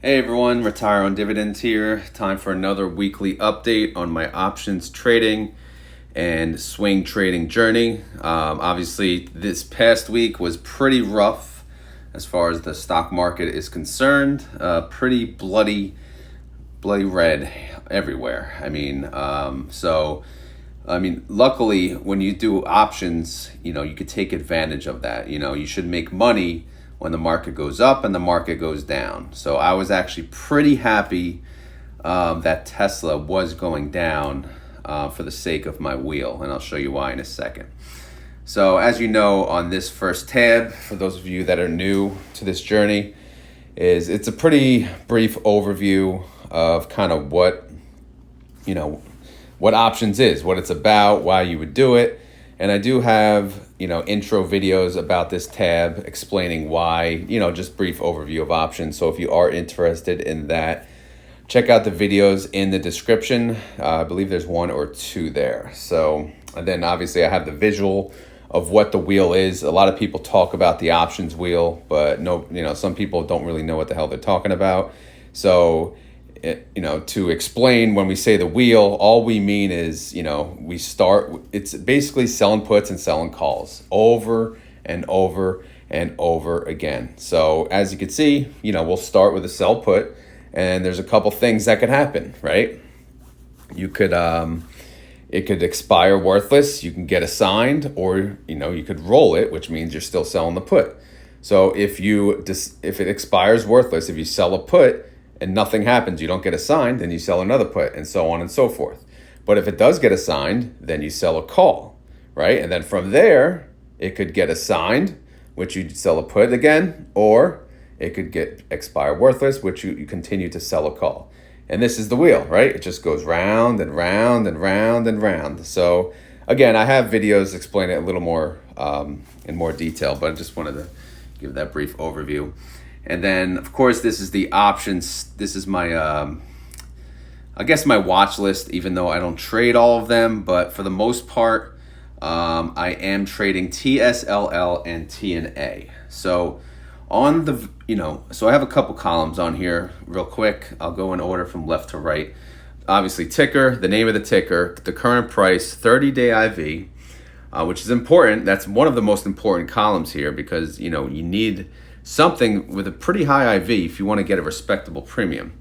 Hey everyone, Retire on Dividends here. Time for another weekly update on my options trading and swing trading journey. Obviously, this past week was pretty rough as far as the stock market is concerned. Pretty bloody red everywhere. Luckily, when you do options, you could take advantage of that. You should make money when the market goes up and the market goes down. So I was actually pretty happy that Tesla was going down for the sake of my wheel, and I'll show you why in a second. So as you know, on this first tab, for those of you that are new to this journey, it's a pretty brief overview of kind of what options is, what it's about, why you would do it. And I do have, intro videos about this tab explaining why, just brief overview of options. So if you are interested in that, check out the videos in the description. I believe there's one or two there. So, and then obviously I have the visual of what the wheel is. A lot of people talk about the options wheel, but some people don't really know what the hell they're talking about. So, to explain, when we say the wheel, all we mean is, it's basically selling puts and selling calls over and over and over again. So as you can see, we'll start with a sell put, and there's a couple things that could happen, right? You could, it could expire worthless, you can get assigned, or, you could roll it, which means you're still selling the put. So if it expires worthless, if you sell a put, and nothing happens, you don't get assigned, then you sell another put, and so on and so forth. But if it does get assigned, then you sell a call, right? And then from there, it could get assigned, which you'd sell a put again, or it could get expire worthless, which you continue to sell a call. And this is the wheel, right? It just goes round and round and round and round. So again, I have videos explaining it a little more in more detail, but I just wanted to give that brief overview. And then, of course, this is the options. This is my, my watch list, even though I don't trade all of them. But for the most part, I am trading tsll and TNA. So on the, so I have a couple columns on here real quick. I'll go in order from left to right. Obviously, ticker, the name of the ticker, the current price, 30-day IV, which is important. That's one of the most important columns here because, you need something with a pretty high IV if you want to get a respectable premium.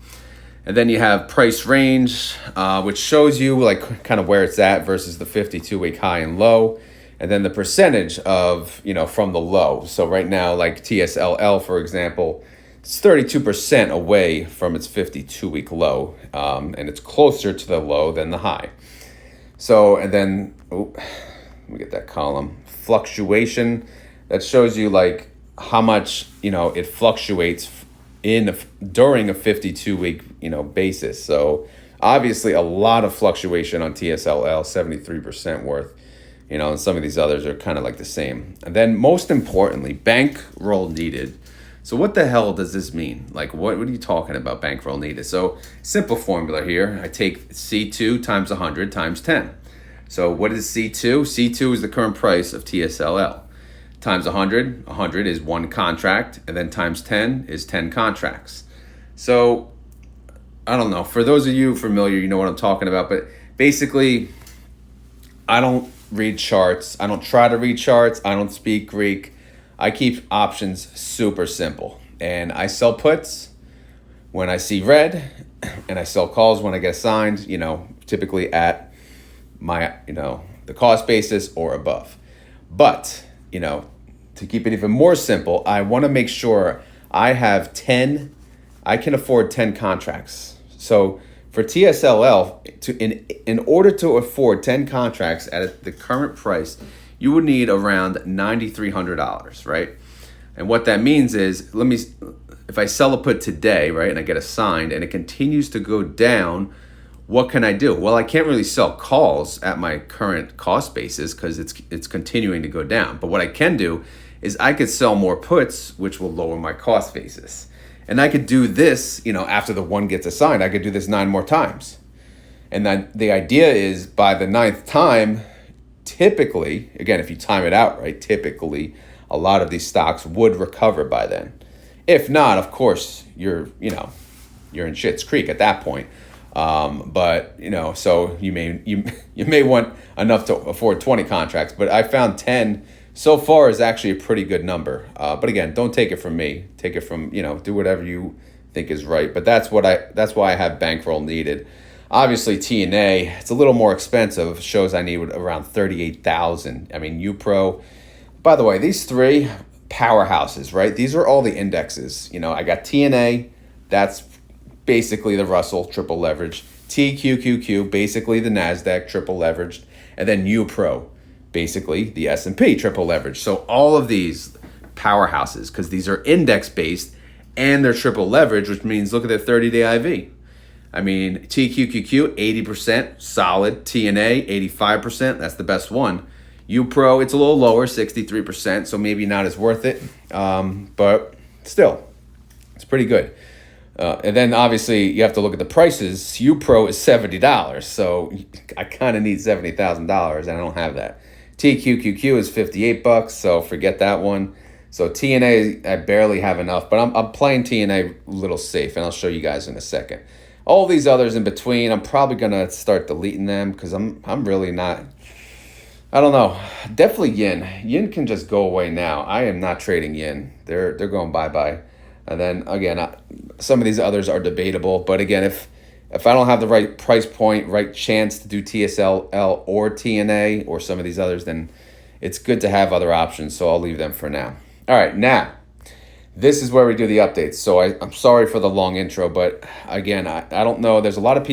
And then you have price range, which shows you like kind of where it's at versus the 52-week high and low. And then the percentage of, from the low. So right now, like TSLL, for example, it's 32% away from its 52-week low. And it's closer to the low than the high. So, and then, let me get that column. Fluctuation, that shows you like how much it fluctuates during a 52-week basis. So obviously a lot of fluctuation on TSLL, 73% worth, and some of these others are kind of like the same. And then most importantly, bankroll needed. So what the hell does this mean? Like what are you talking about, bankroll needed? So simple formula here. I take C2 times 100 times 10. So what is C2? C2 is the current price of TSLL. Times 100 is one contract, and then times 10 is 10 contracts. So, I don't know. For those of you familiar, you know what I'm talking about. But basically, I don't read charts. I don't try to read charts. I don't speak Greek. I keep options super simple. And I sell puts when I see red, and I sell calls when I get assigned, typically at my, the cost basis or above. But to keep it even more simple, I want to make sure I can afford 10 contracts. So for TSLL, in order to afford 10 contracts at the current price, you would need around $9,300, right? And what that means is, if I sell a put today, right, and I get assigned and it continues to go down, what can I do? Well, I can't really sell calls at my current cost basis because it's continuing to go down. But what I can do is I could sell more puts, which will lower my cost basis. And I could do this, after the one gets assigned, I could do this 9 more times. And then the idea is by the 9th time, typically, again, if you time it out, right, typically a lot of these stocks would recover by then. If not, of course, you're you're in shit's creek at that point. But so you may want enough to afford 20 contracts, but I found 10 so far is actually a pretty good number. But again, don't take it from me. Take it from, do whatever you think is right. But that's why I have bankroll needed. Obviously, TNA, it's a little more expensive. Shows I need around 38,000. I mean, UPro. By the way, these three powerhouses, right? These are all the indexes. I got TNA, that's basically the Russell triple leveraged. TQQQ, basically the NASDAQ triple leveraged. And then UPro, basically the S&P triple leveraged. So all of these powerhouses, because these are index based and they're triple leveraged, which means look at their 30-day IV. I mean, TQQQ, 80%, solid. TNA, 85%, that's the best one. UPro, it's a little lower, 63%, so maybe not as worth it. But still, it's pretty good. And then obviously you have to look at the prices. UPro is $70, so I kind of need $70,000, and I don't have that. TQQQ is $58, so forget that one. So TNA, I barely have enough, but I'm playing TNA a little safe, and I'll show you guys in a second. All these others in between, I'm probably gonna start deleting them because I'm really not. I don't know. Definitely yin. Yin can just go away now. I am not trading yin. They're going bye-bye. And then again, some of these others are debatable. But again, if I don't have the right price point, right chance to do TSLL or TNA or some of these others, then it's good to have other options. So I'll leave them for now. All right, now this is where we do the updates. So I'm sorry for the long intro, but again, I don't know. There's a lot of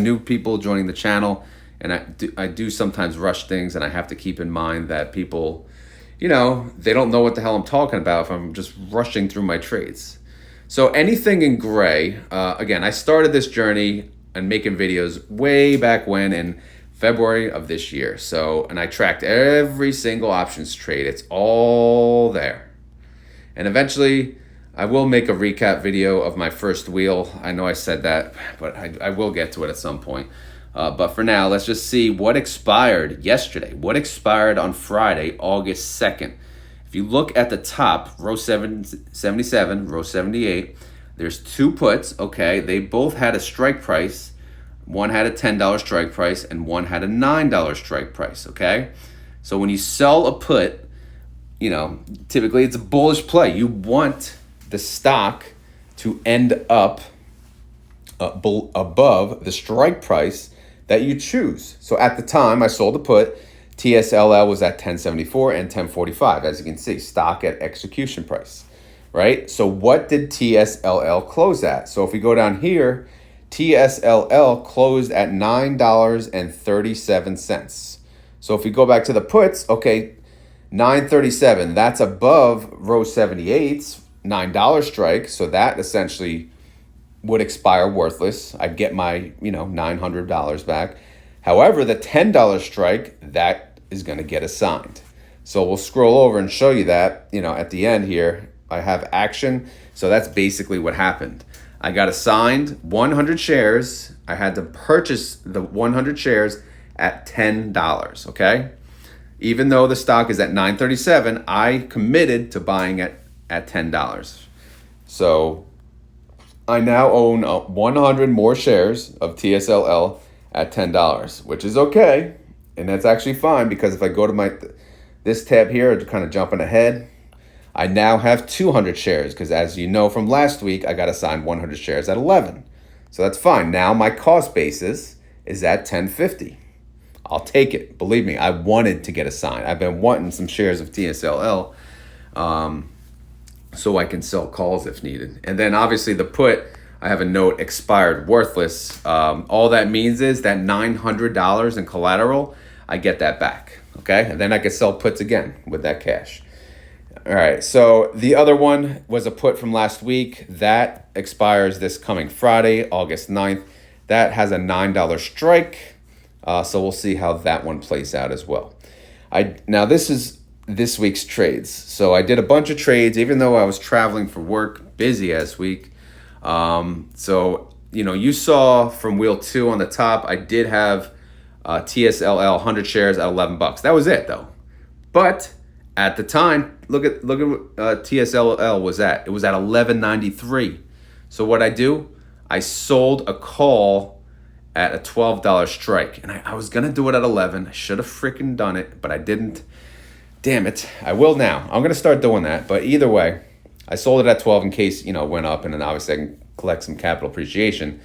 new people joining the channel. And I do sometimes rush things, and I have to keep in mind that people, they don't know what the hell I'm talking about if I'm just rushing through my trades. So anything in gray, again, I started this journey and making videos way back when in February of this year. And I tracked every single options trade. It's all there. And eventually I will make a recap video of my first wheel. I know I said that, but I will get to it at some point. But for now, let's just see what expired yesterday. What expired on Friday, August 2nd. If you look at the top, row 77, row 78, there's two puts, okay? They both had a strike price. One had a $10 strike price and one had a $9 strike price, okay? So when you sell a put, typically it's a bullish play. You want the stock to end up above the strike price that you choose. So at the time I sold the put, TSLL was at 1074 and 1045. As you can see, stock at execution price, right? So what did TSLL close at? So if we go down here, TSLL closed at $9.37. So if we go back to the puts, okay, 937, that's above row 78's $9 strike. So that essentially would expire worthless. I'd get my, $900 back. However, the $10 strike, that is going to get assigned. So we'll scroll over and show you that, at the end here, I have action. So that's basically what happened. I got assigned 100 shares. I had to purchase the 100 shares at $10, okay? Even though the stock is at $9.37, I committed to buying it at $10. So I now own 100 more shares of TSLL at $10, which is okay. And that's actually fine because if I go to this tab here, kind of jumping ahead, I now have 200 shares because as you know from last week, I got assigned 100 shares at 11. So that's fine. Now my cost basis is at 1050. I'll take it. Believe me, I wanted to get assigned. I've been wanting some shares of TSLL so I can sell calls if needed. And then obviously the put, I have a note expired worthless. All that means is that $900 in collateral, I get that back, okay? And then I can sell puts again with that cash. All right, so the other one was a put from last week. That expires this coming Friday, August 9th. That has a $9 strike, so we'll see how that one plays out as well. Now this is this week's trades. So I did a bunch of trades, even though I was traveling for work, busy as week. So, you saw from wheel 2 on the top, I did have TSLL 100 shares at $11. That was it though. But at the time, look at what TSLL was at. It was at $11.93. So what I do, I sold a call at a $12 strike. And I was going to do it at 11. I should have freaking done it, but I didn't. Damn it. I will now. I'm going to start doing that. But either way, I sold it at 12 in case, it went up, and then obviously I can collect some capital appreciation.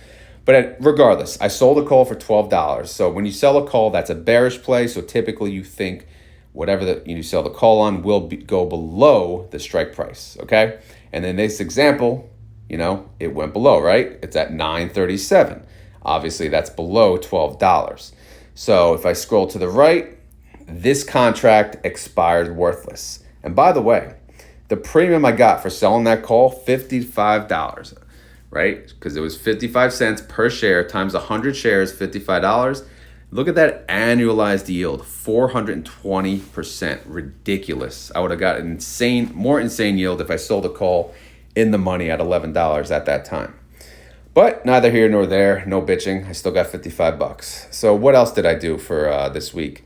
But regardless, I sold a call for $12. So when you sell a call, that's a bearish play. So typically you think whatever you sell the call on will go below the strike price, okay? And in this example, it went below, right? It's at $9.37. Obviously, that's below $12. So if I scroll to the right, this contract expired worthless. And by the way, the premium I got for selling that call, $55, right? Because it was 55 cents per share times 100 shares, $55. Look at that annualized yield, 420%. Ridiculous. I would have got an more insane yield if I sold a call in the money at $11 at that time. But neither here nor there, no bitching. I still got $55. So what else did I do for this week?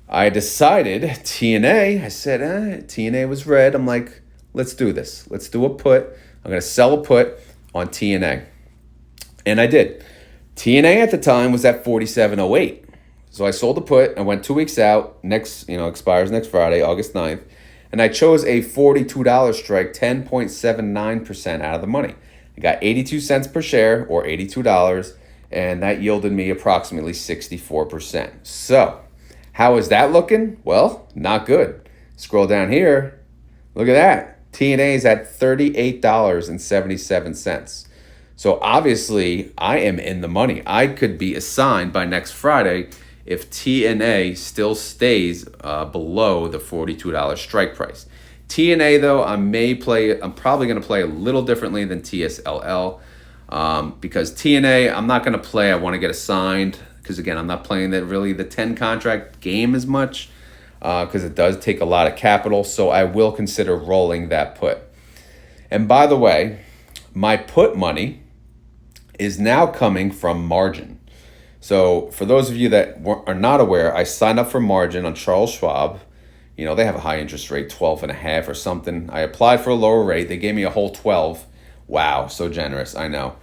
I decided TNA. I said, TNA was red. I'm like, let's do this. Let's do a put. I'm going to sell a put on TNA. And I did. TNA at the time was at 47.08. So I sold the put and went 2 weeks out. Expires next Friday, August 9th. And I chose a $42 strike, 10.79% out of the money. I got 82 cents per share, or $82, and that yielded me approximately 64%. So how is that looking? Well, not good. Scroll down here. Look at that. TNA is at $38.77. So obviously, I am in the money. I could be assigned by next Friday if TNA still stays below the $42 strike price. TNA, though, I'm probably going to play a little differently than TSLL because TNA, I'm not going to play. I want to get assigned because, again, I'm not playing the 10 contract game as much because it does take a lot of capital. So I will consider rolling that put. And by the way, my put money is now coming from margin. So for those of you that are not aware, I signed up for margin on Charles Schwab. They have a high interest rate, 12.5 or something. I applied for a lower rate. They gave me a whole 12. Wow, so generous, I know.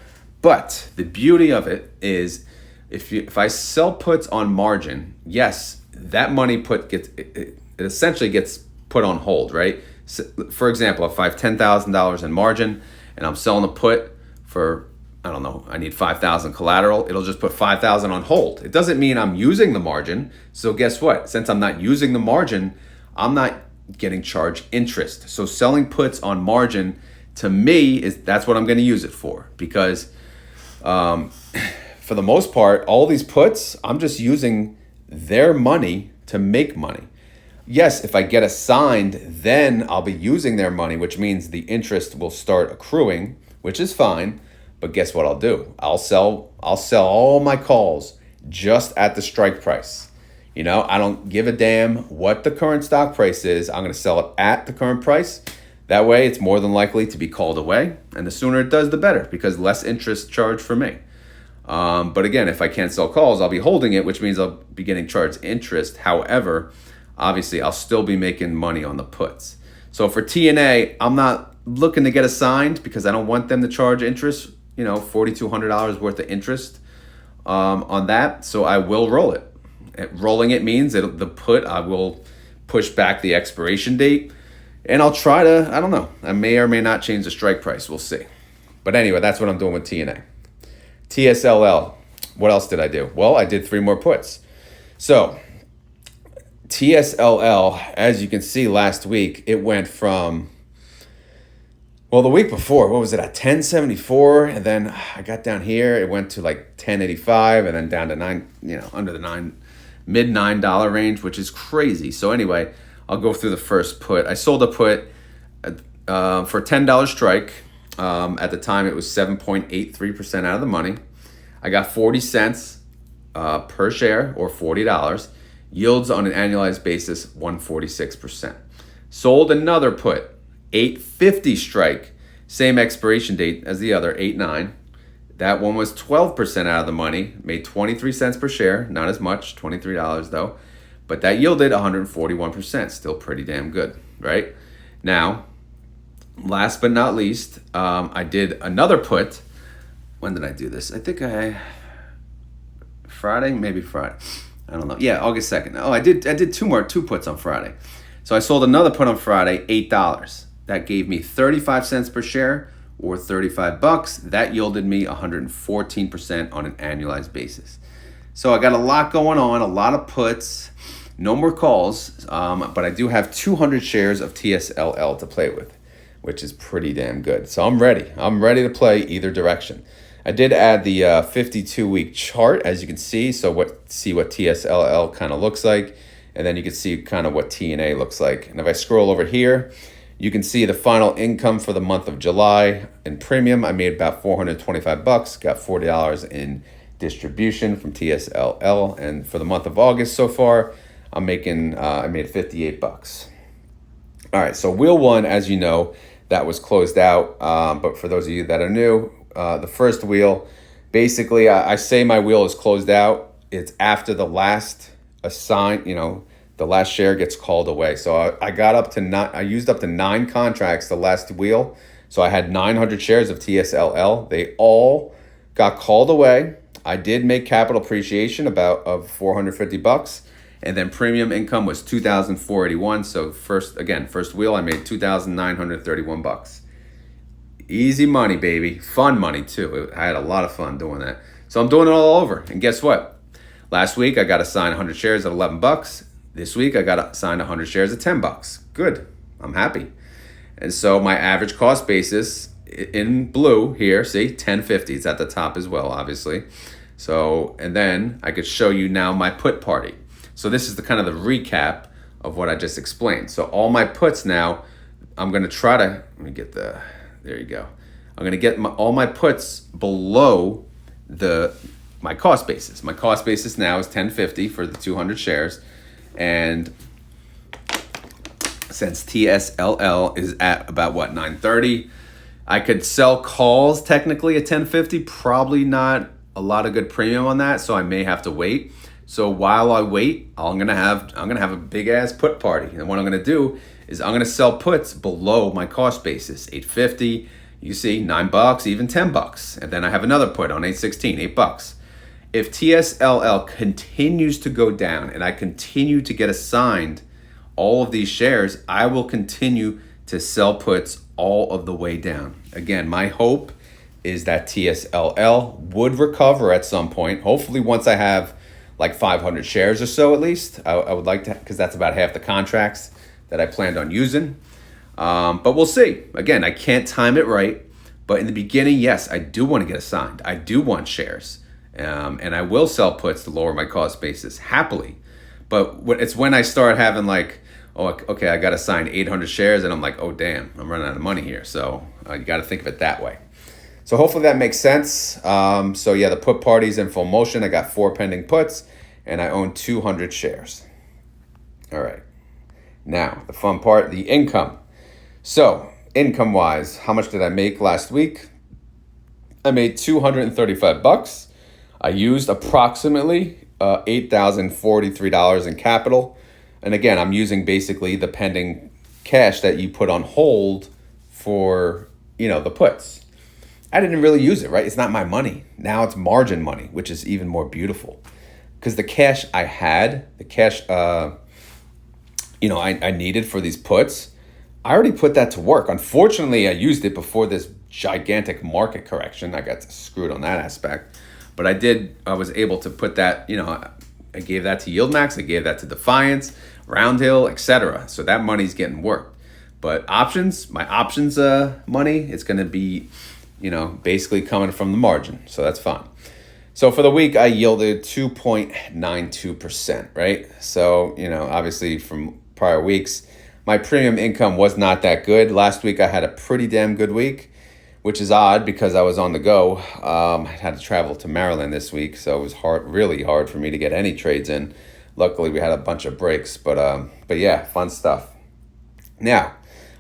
But the beauty of it is if I sell puts on margin, yes, that money it essentially gets put on hold, right? So, for example, if I have $10,000 in margin and I'm selling a put for, I don't know, I need 5,000 collateral, it'll just put 5,000 on hold. It doesn't mean I'm using the margin. So guess what? Since I'm not using the margin, I'm not getting charged interest. So selling puts on margin to me that's what I'm going to use it for, because for the most part, all these puts, I'm just using their money to make money. Yes, if I get assigned, then I'll be using their money, which means the interest will start accruing, which is fine. But guess what I'll do? I'll sell all my calls just at the strike price. I don't give a damn what the current stock price is. I'm going to sell it at the current price. That way, it's more than likely to be called away. And the sooner it does, the better, because less interest charged for me. But again, if I can't sell calls, I'll be holding it, which means I'll be getting charged interest. However, obviously, I'll still be making money on the puts. So for TNA, I'm not looking to get assigned because I don't want them to charge interest, $4,200 worth of interest on that. So I will roll it. Rolling it means that the put, I will push back the expiration date, and I'll try to, I don't know, I may or may not change the strike price. We'll see. But anyway, that's what I'm doing with TNA. TSLL, what else did I do? Well, I did 3 more puts. So TSLL, as you can see last week, it went from, well, the week before, what was it, at 1074, and then I got down here, it went to like 1085, and then down to under the mid $9 range, which is crazy. So anyway, I'll go through the first put. I sold a put for $10 strike. At the time, it was 7.83% out of the money. I got 40 cents per share, or $40. Yields on an annualized basis, 146%. Sold another put, 850 strike, same expiration date as the other, 8/9. That one was 12% out of the money, made 23 cents per share, not as much, $23 though, but that yielded 141%, still pretty damn good, right? Now, last but not least, I did another put when did I do this? I think Friday, maybe Friday. I don't know. Yeah, August 2nd. Oh, I did two puts on Friday. So I sold another put on Friday, $8. That gave me 35 cents per share or $35. That yielded me 114% on an annualized basis. So I got a lot going on, a lot of puts, no more calls, but I do have 200 shares of tsll to play with, which is pretty damn good. So I'm ready. I'm ready to play either direction. I did add the 52-week chart, as you can see. So see what tsll kind of looks like, and then you can see kind of what TNA looks like. And if I scroll over here, you can see the final income for the month of July in premium. I made about $425, got $40 in distribution from tsll, and for the month of August so far, I made $58. All right, so wheel one, as you know, that was closed out. But for those of you that are new, the first wheel, basically, I say my wheel is closed out. It's after the last the last share gets called away. So I used up to 9 contracts the last wheel. So I had 900 shares of tsll. They all got called away. I did make capital appreciation of $450, and then premium income was $2,481. So first wheel, I made $2,931. Easy money, baby. Fun money too. I had a lot of fun doing that. So I'm doing it all over. And guess what? Last week I got assigned 100 shares at $11. This week I got assigned 100 shares at $10. Good. I'm happy. And so my average cost basis in blue here, see, $10.50. It's at the top as well, obviously. So, and then I could show you now my put party. So this is the kind of the recap of what I just explained. So all my puts now, I'm going to try to, there you go. I'm going to get all my puts below my cost basis. My cost basis now is $10.50 for the 200 shares. And since tsll is at about $9.30, I could sell calls technically at $10.50. Probably not a lot of good premium on that, so I may have to wait. So while I wait, I'm gonna have a big ass put party. And what I'm gonna do is I'm gonna sell puts below my cost basis, $8.50. You see, $9, even $10, and then I have another put on 8/16, $8. If tsll continues to go down and I continue to get assigned all of these shares, I will continue to sell puts all of the way down. Again, my hope is that tsll would recover at some point. Hopefully once I have like 500 shares or so at least. I would like to, because that's about half the contracts that I planned on using. But we'll see. Again, I can't time it right. But in the beginning, yes, I do want to get assigned. I do want shares. And I will sell puts to lower my cost basis happily. But it's when I start having like, oh, okay, I got assigned 800 shares and I'm like, oh, damn, I'm running out of money here. So you got to think of it that way. So hopefully that makes sense. So yeah, the put party's in full motion. I got 4 pending puts and I own 200 shares. All right. Now, the fun part, the income. So income-wise, how much did I make last week? I made $235. I used approximately $8,043 in capital. And again, I'm using basically the pending cash that you put on hold for, the puts. I didn't really use it, right? It's not my money. Now it's margin money, which is even more beautiful. Because the cash I had, I needed for these puts, I already put that to work. Unfortunately, I used it before this gigantic market correction. I got screwed on that aspect. But I was able to put that, I gave that to YieldMax, I gave that to Defiance, Roundhill, etc. So that money's getting worked. But my options money, it's going to be, basically coming from the margin. So that's fine. So for the week, I yielded 2.92%, right? So, obviously from prior weeks, my premium income was not that good. Last week, I had a pretty damn good week, which is odd because I was on the go. I had to travel to Maryland this week, so it was really hard for me to get any trades in. Luckily, we had a bunch of breaks, but yeah, fun stuff. Now,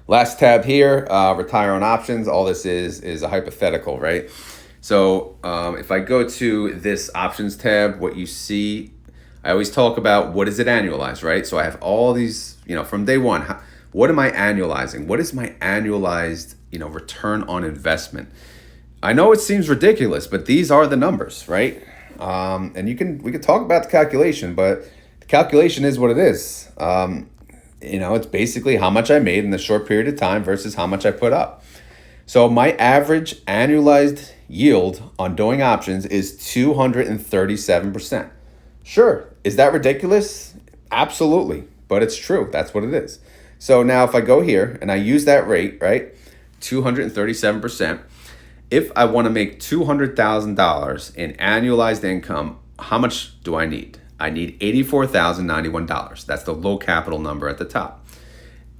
last tab here, retire on options. All this is a hypothetical, right? So if I go to this options tab, what you see, I always talk about what is it annualized, right? So I have all these, from day one, what am I annualizing? What is my annualized, return on investment? I know it seems ridiculous, but these are the numbers, right? And we can talk about the calculation, but the calculation is what it is. It's basically how much I made in a short period of time versus how much I put up. So my average annualized yield on doing options is 237%. Sure, is that ridiculous? Absolutely, but it's true. That's what it is. So now if I go here and I use that rate, right, 237%, if I want to make $200,000 in annualized income, how much do I need? I need $84,091. That's the low capital number at the top.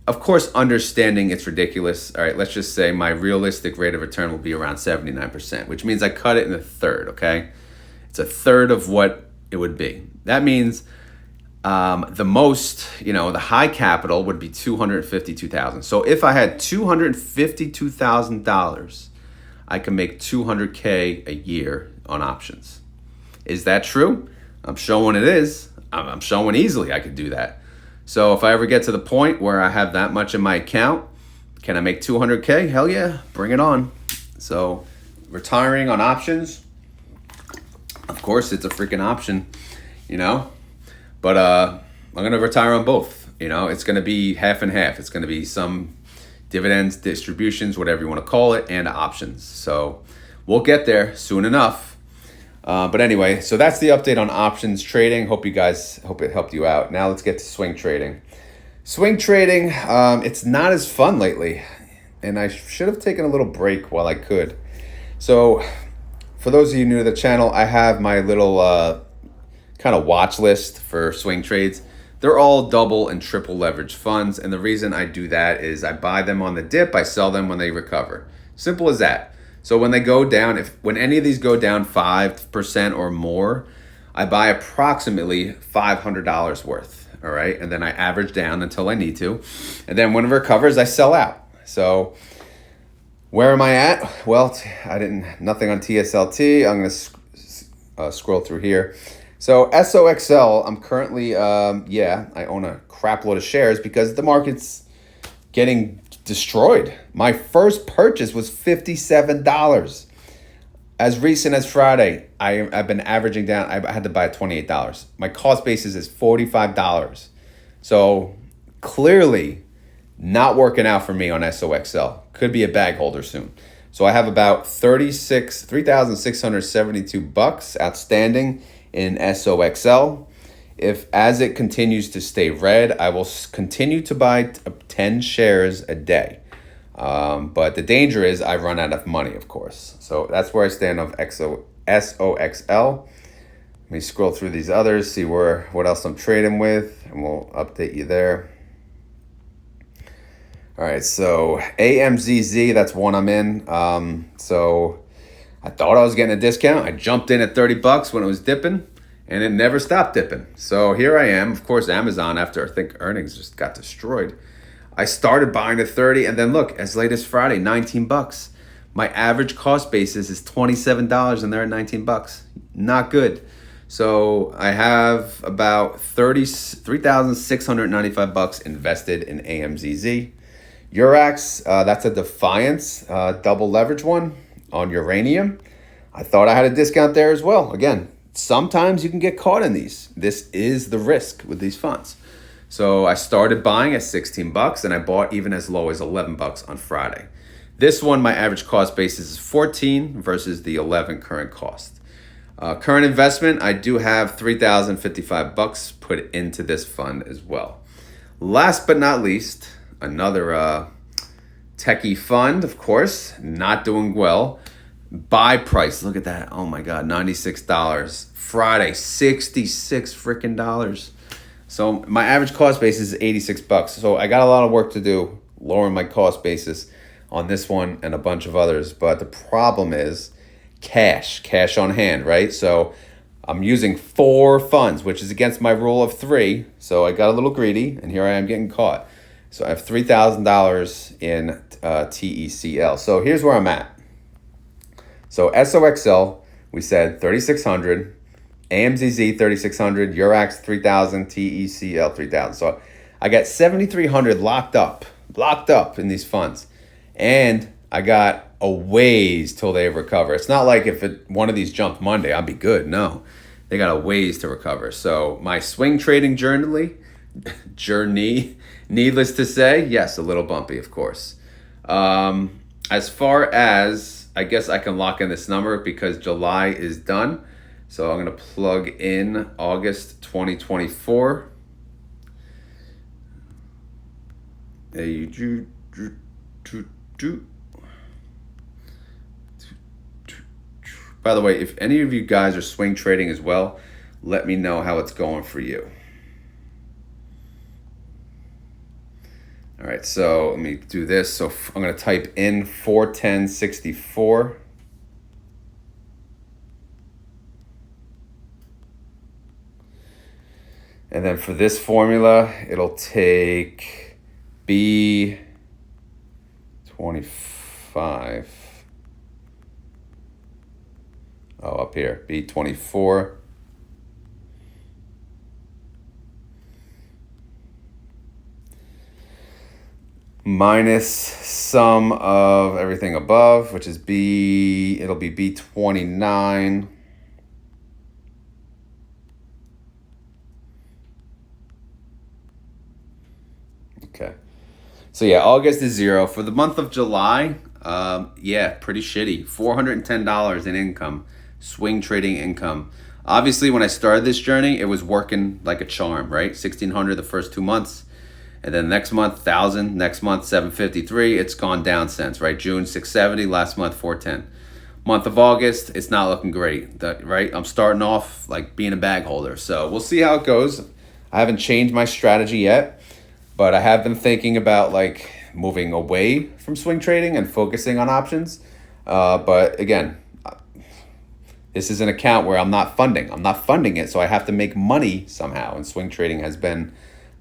Of course, understanding it's ridiculous. All right, let's just say my realistic rate of return will be around 79%, which means I cut it in a third, okay? It's a third of what it would be. That means the high capital would be $252,000. So if I had $252,000, I can make $200K a year on options. Is that true? I'm showing it is. I'm showing easily I could do that. So if I ever get to the point where I have that much in my account, can I make $200K? Hell yeah, bring it on. So retiring on options, of course it's a freaking option, but I'm going to retire on both. It's going to be half and half. It's going to be some dividends, distributions, whatever you want to call it, and options. So we'll get there soon enough. But anyway, so that's the update on options trading. Hope it helped you out. Now let's get to swing trading. Swing trading, it's not as fun lately, and I should have taken a little break while I could. So for those of you new to the channel, I have my little kind of watch list for swing trades. They're all double and triple leverage funds, and the reason I do that is I buy them on the dip, I sell them when they recover. Simple as that. So when they go down, when any of these go down 5% or more, I buy approximately $500 worth, all right? And then I average down until I need to. And then when it recovers, I sell out. So where am I at? Well, nothing on TSLT. I'm going to scroll through here. So SOXL, I'm currently, I own a crap load of shares because the market's getting destroyed. My first purchase was $57. As recent as Friday, I've been averaging down. I had to buy $28. My cost basis is $45. So clearly not working out for me on SOXL. Could be a bag holder soon. So I have about $3,672 outstanding in SOXL. As it continues to stay red, I will continue to buy 10 shares a day. But the danger is I run out of money, of course. So that's where I stand on SOXL. Let me scroll through these others, see what else I'm trading with, and we'll update you there. All right, so AMZZ, that's one I'm in. So I thought I was getting a discount. I jumped in at $30 when it was dipping, and it never stopped dipping. So here I am. Of course, Amazon, after I think earnings just got destroyed, I started buying at 30, and then look, as late as Friday, $19. My average cost basis is $27, and they're at $19. Not good. So I have about $3,695 invested in AMZZ. Urax, that's a Defiance double leverage one on uranium. I thought I had a discount there as well. Again, sometimes you can get caught in these. This is the risk with these funds. So I started buying at $16 and I bought even as low as $11 on Friday. This one, my average cost basis is 14 versus the 11 current cost. Current investment, I do have $3,055 put into this fund as well. Last but not least, another techie fund, of course, not doing well. Buy price, look at that. Oh my God, $96. Friday, $66 freaking dollars. So my average cost basis is $86. So I got a lot of work to do lowering my cost basis on this one and a bunch of others. But the problem is cash on hand, right? So I'm using 4 funds, which is against my rule of 3. So I got a little greedy, and here I am getting caught. So I have $3,000 in TECL. So here's where I'm at. So SOXL, we said 3,600, AMZZ 3,600, Urax 3,000, TECL 3,000. So I got 7,300 locked up in these funds, and I got a ways till they recover. It's not like if one of these jumped Monday, I'll be good. No, they got a ways to recover. So my swing trading journey, needless to say, yes, a little bumpy, of course. As far as, I guess I can lock in this number because July is done. So I'm going to plug in August 2024. By the way, if any of you guys are swing trading as well, let me know how it's going for you. All right, so let me do this. So I'm going to type in 410.64. And then for this formula, it'll take B25. Oh, up here, B24. Minus sum of everything above, which is it'll be B29. Okay. So yeah, August is 0. For the month of July, yeah, pretty shitty. $410 in income, swing trading income. Obviously, when I started this journey, it was working like a charm, right? $1,600 the first 2 months. And then next month, 1,000. Next month, 753. It's gone down since, right? June, 670. Last month, 410. Month of August, it's not looking great, right? I'm starting off like being a bag holder. So we'll see how it goes. I haven't changed my strategy yet, but I have been thinking about like moving away from swing trading and focusing on options. But again, this is an account where I'm not funding it, so I have to make money somehow. And swing trading has been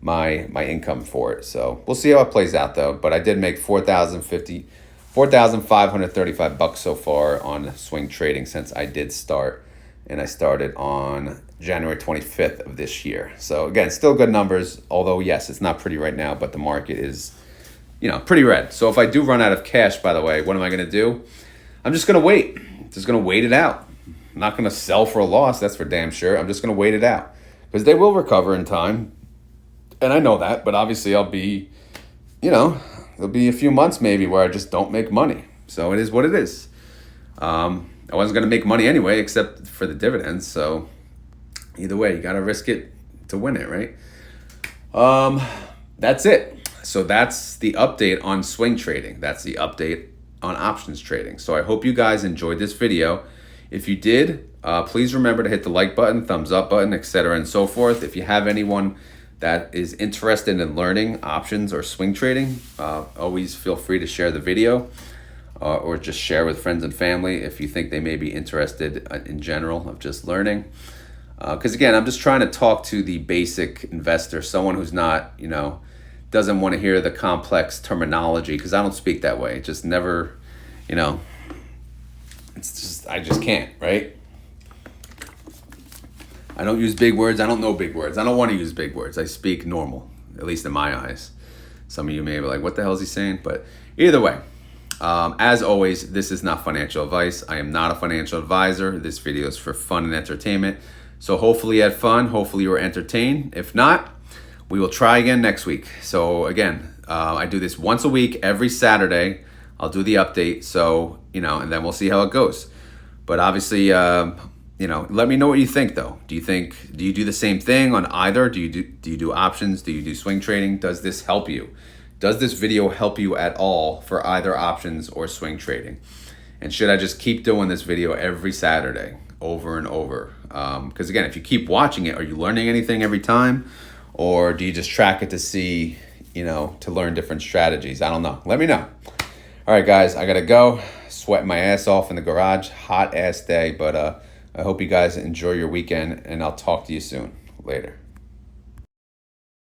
my income for it. So we'll see how it plays out though. But I did make $4,535 so far on swing trading since I did start. And I started on January 25th of this year. So again, still good numbers, although yes, it's not pretty right now, but the market is, pretty red. So if I do run out of cash, by the way, what am I going to do? I'm just going to wait. Just going to wait it out. I'm not going to sell for a loss. That's for damn sure. I'm just going to wait it out because they will recover in time. And I know that, but obviously I'll be, there'll be a few months maybe where I just don't make money. So it is what it is. I wasn't going to make money anyway, except for the dividends. So either way, you got to risk it to win it, right? That's it. So that's the update on swing trading. That's the update on options trading. So I hope you guys enjoyed this video. If you did, please remember to hit the like button, thumbs up button, etc. and so forth. If you have anyone that is interested in learning options or swing trading, always feel free to share the video or just share with friends and family if you think they may be interested in general of just learning. Because again, I'm just trying to talk to the basic investor, someone who's not, doesn't want to hear the complex terminology, because I don't speak that way. It just never, it's just, I just can't, right? I don't use big words. I don't know big words. I don't want to use big words. I speak normal, at least in my eyes. Some of you may be like, what the hell is he saying? But either way, as always, this is not financial advice. I am not a financial advisor. This video is for fun and entertainment. So hopefully you had fun. Hopefully you were entertained. If not, we will try again next week. So again, I do this once a week, every Saturday. I'll do the update. So, and then we'll see how it goes. But obviously, let me know what you think though. Do you do the same thing on either? Do you do options? Do you do swing trading? Does this help you? Does this video help you at all for either options or swing trading? And should I just keep doing this video every Saturday over and over? Because again, if you keep watching it, are you learning anything every time? Or do you just track it to see, to learn different strategies? I don't know. Let me know. All right, guys, I got to go. Sweating my ass off in the garage. Hot ass day, but I hope you guys enjoy your weekend, and I'll talk to you soon. Later.